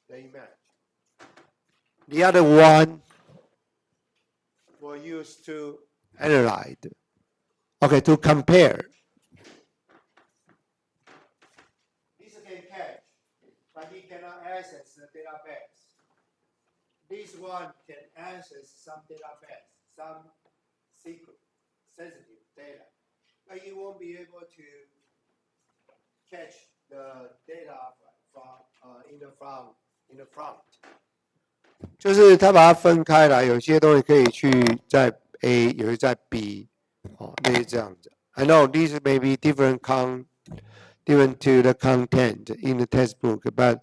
the image. The other one will use to analyze. Okay, to compare. This can catch, but he cannot access the database. This one can access some database, some secret, sensitive data, but you won't be able to catch the data from in the front. 就是他把它分开来，有些东西可以去在 A， 有些在 B， 类似这样子。I know these may be different to the content in the textbook, but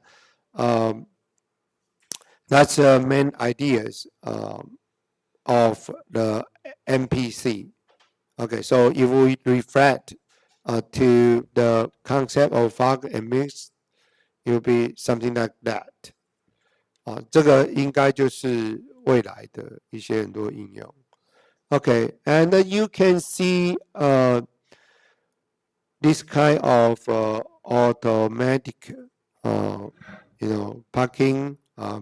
that's the main ideas of the MPC. Okay, so if we reflect to the concept of fog and mist, it will be something like that. 这个应该就是未来的一些很多应用。Okay, and you can see this kind of automatic, parking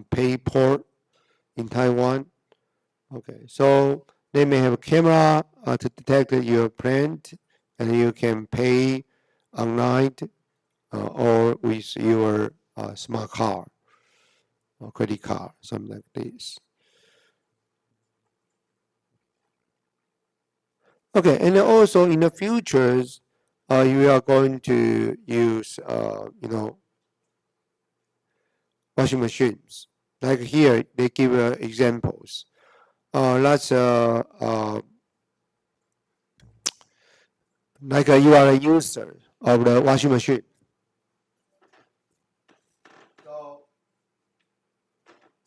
pay port in Taiwan. Okay, so they may have a camera to detect your plant, and you can pay online or with your smart card or credit card, something like this. Okay, and then also in the futures, you are going to use, washing machines. Like here, they give examples. That's like you are a user of the washing machine. So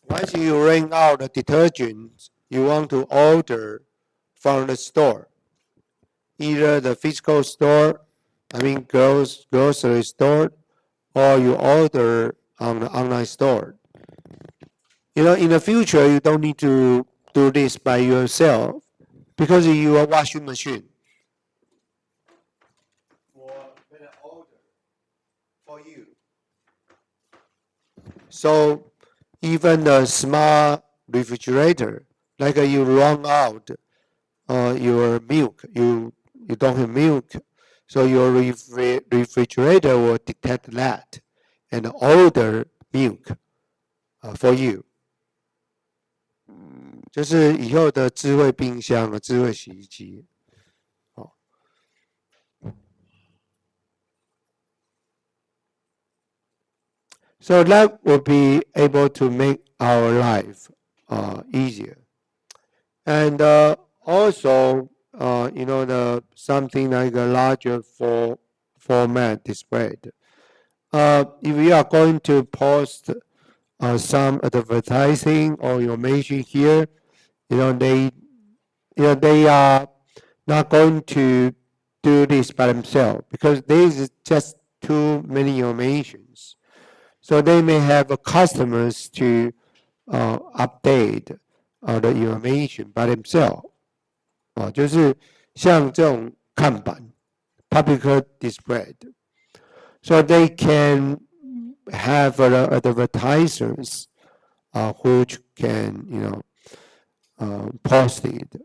once you ran out of detergent, you want to order from the store, either the physical store, grocery store, or you order on the online store. In the future, you don't need to do this by yourself because you are washing machine. For you. So even the smart refrigerator, like you run out your milk, you don't have milk, so your refrigerator will detect that and order milk for you. 就是以后的智慧冰箱和智慧洗衣机。So that will be able to make our life easier. And also, something like a larger format displayed. If you are going to post some advertising or information here, they are not going to do this by themselves because there is just too many informations. So they may have customers to update the information by themselves. 就是像这种看板 public displayed. So they can have advertisers which can, post it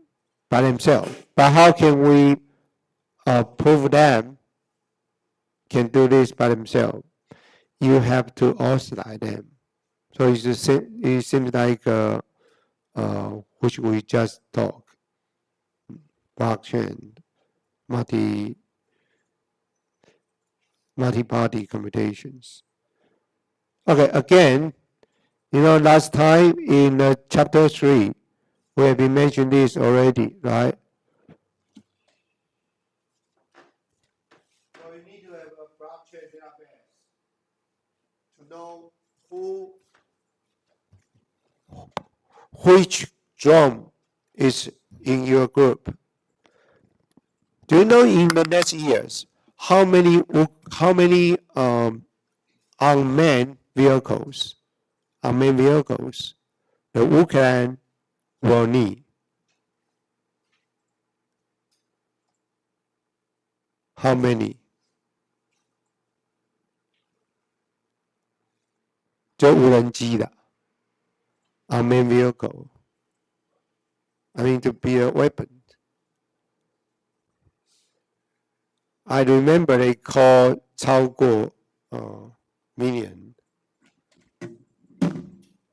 by themselves. But how can we prove them can do this by themselves? You have to authorize them. So it seems like which we just talked, blockchain, multi-party computations. Okay, again, last time in chapter 3, we have been mentioned this already, right? So you need to have a blockchain database to know which drum is in your group. Do you know in the next years how many unmanned vehicles the Ukraine will need? How many? 就无人机的 unmanned vehicle. To be a weapon. I remember they call 超过million.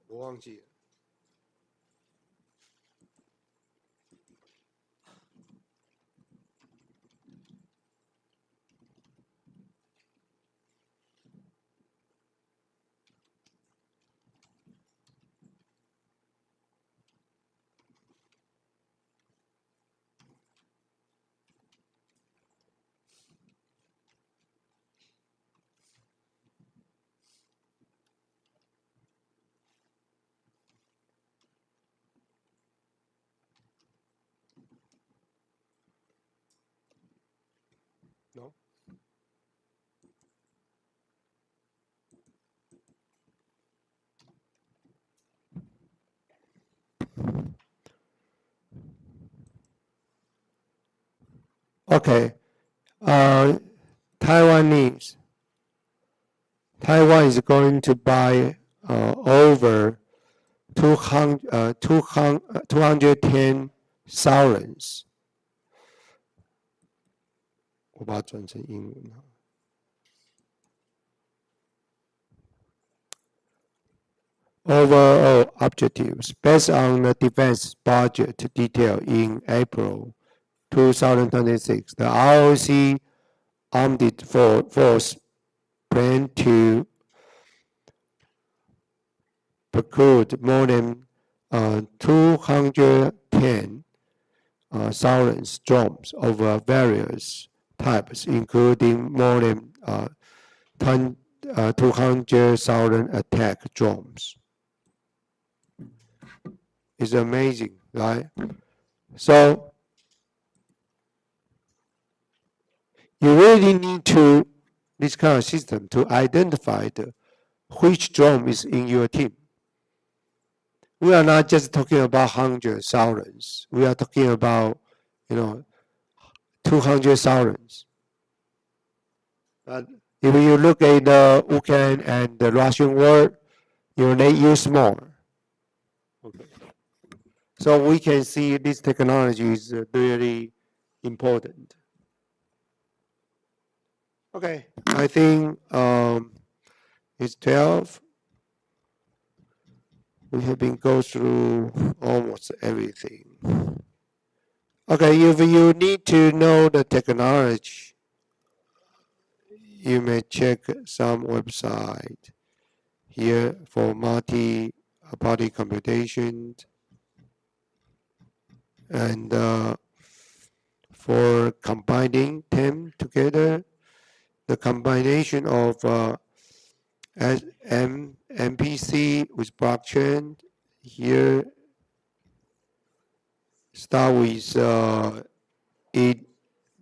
我忘记了。No? Okay. Taiwanese. Taiwan is going to buy over 210,000. 我把它转成英文。Overall objectives based on the defense budget detail in April 2026. The ROC Armed Force plan to procure more than 210,000 drones of various types, including more than 200,000 attack drones. It's amazing, right? So you really need to this kind of system to identify which drone is in your team. We are not just talking about hundreds, thousands. We are talking about, 200,000. But if you look at the Ukraine and the Russian war, they use more. Okay. So we can see this technology is really important. Okay, I think it's 12. We have been go through almost everything. Okay, if you need to know the technology, you may check some website here for multi-party computation and for combining them together, the combination of MPC with blockchain here start with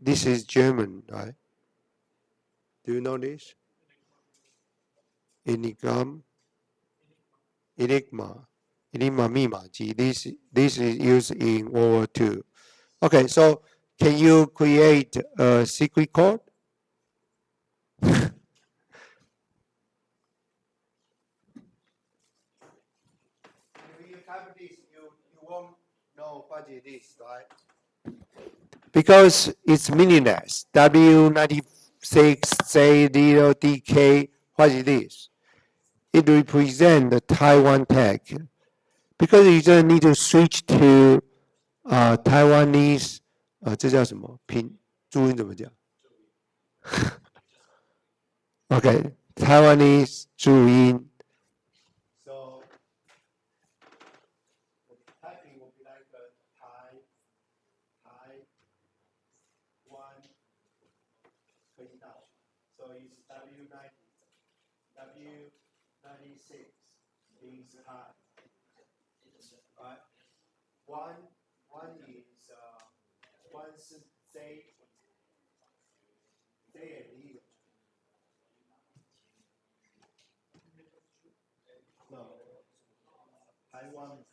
this is German, right? Do you know this? Enigma 密码机. This is used in World War II. Okay, so can you create a secret code? If you type this, you won't know what it is, right? Because it's meaningless. W96J0DK, what it is? It represents the Taiwan tag. Because you just need to switch to Taiwanese, 这叫什么？注音怎么讲？Okay, Taiwanese 注音。So the typing will be like Taiwan 可以到。So it's W96 means high. Right? One is one是 Z and E. No. Taiwan.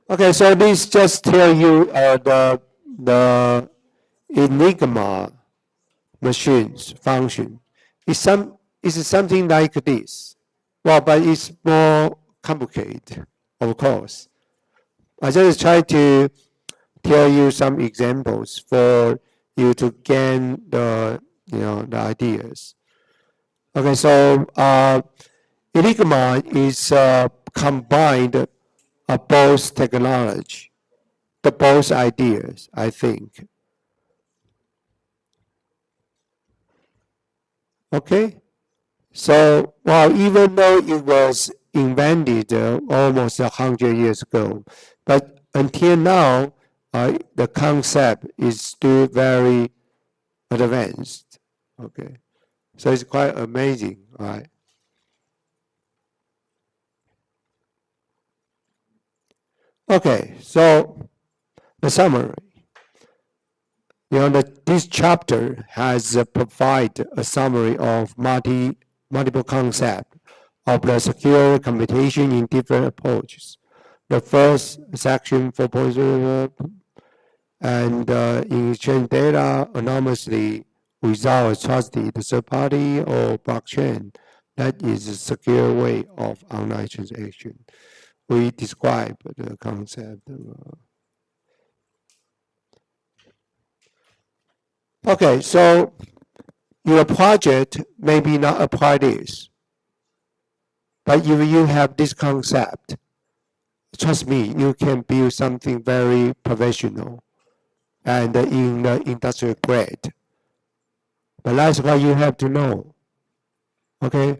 Okay, so this just tell you the Enigma machines function. It's something like this. Well, but it's more complicated, of course. I just try to tell you some examples for you to gain the ideas. Okay, so Enigma is combined both technology, both ideas, I think. Okay. So, well, even though it was invented almost 100 years ago, but until now, the concept is still very advanced. Okay, so it's quite amazing, right? Okay, so the summary. This chapter has provided a summary of multiple concepts of the secure computation in different approaches. The first section 4.0 and in exchange data anonymously without a trusted third party or blockchain. That is a secure way of online transaction. We describe the concept. Okay, so your project maybe not apply this, but if you have this concept, trust me, you can build something very professional and in the industrial grade. But that's what you have to know. Okay?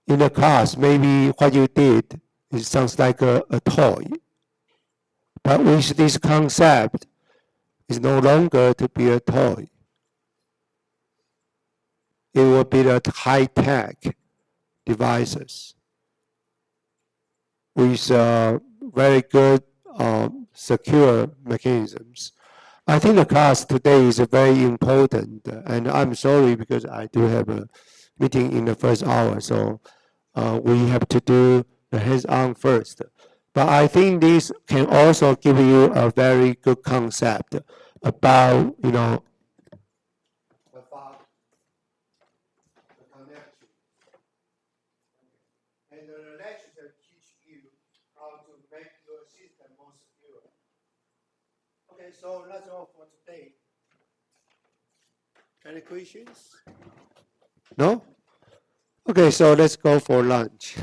In the class, maybe what you did, it sounds like a toy. But with this concept, it's no longer to be a toy. It will be the high-tech devices with very good secure mechanisms. I think the class today is very important, and I'm sorry because I do have a meeting in the first hour, so we have to do the hands-on first. But I think this can also give you a very good concept about, about the connection. And the lecture teach you how to make your system more secure. Okay, so that's all for today. Any questions? No? Okay, so let's go for lunch.